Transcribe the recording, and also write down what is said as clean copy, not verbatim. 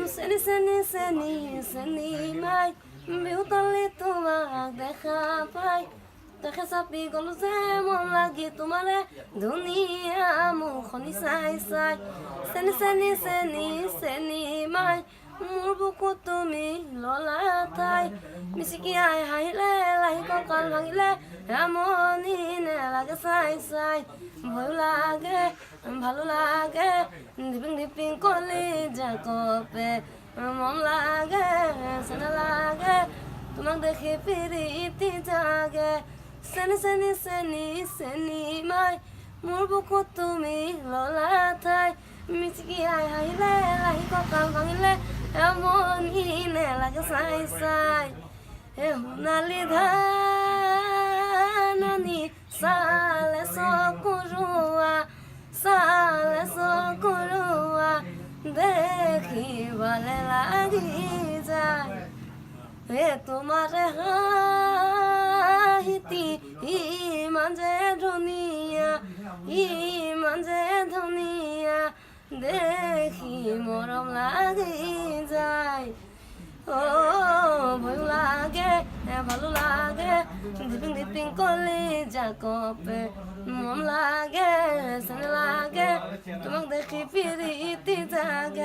চেনি চেনি চেনি চেনি মাই বিহুতলি তোমাক দেখা পাই দেখে চাপি গলো যে মন লাগি তোমাৰে ধুনীয়া মুখনি চাই চাই চেনি চেনি চেনি চেনি মাই মোৰ বুকুত তুমি ললা ঠাই মিচিকি আই হাঁহিলে লাহি কঁকাল ভাঙিলে আমনি নেলাগে চাই চাই ভয়ো লাগে ভালো লাগে ধিপিং ধিপিং কলি জাকপে মন লাগে চেনা লাগে তোমাক দেখি পিৰিতি জাগে চেনি চেনি চেনি চেনি মাই মোৰ বুকুত তুমি ললা ঠাই মিচিকি আই হাঁহিলে লাহি কঁকাল ভাঙিলে আমনি নেলাগে চাই চাই সোণালী ধাননি চালে চকুৰোৱা চালে চকুৰোৱা দেখিবলে লাগি যায় তোমাৰে হাঁহিতি ইমান যে ধুনীয়া ইমান যে ধুনীয়া দেখি মৰম লাগি যায় ভয়ো লাগে ভালো লাগে ধিপিং ধিপিং কলি জাকপে মন লাগে চেনা লাগে তোমাক দেখি পিৰিতি জাগে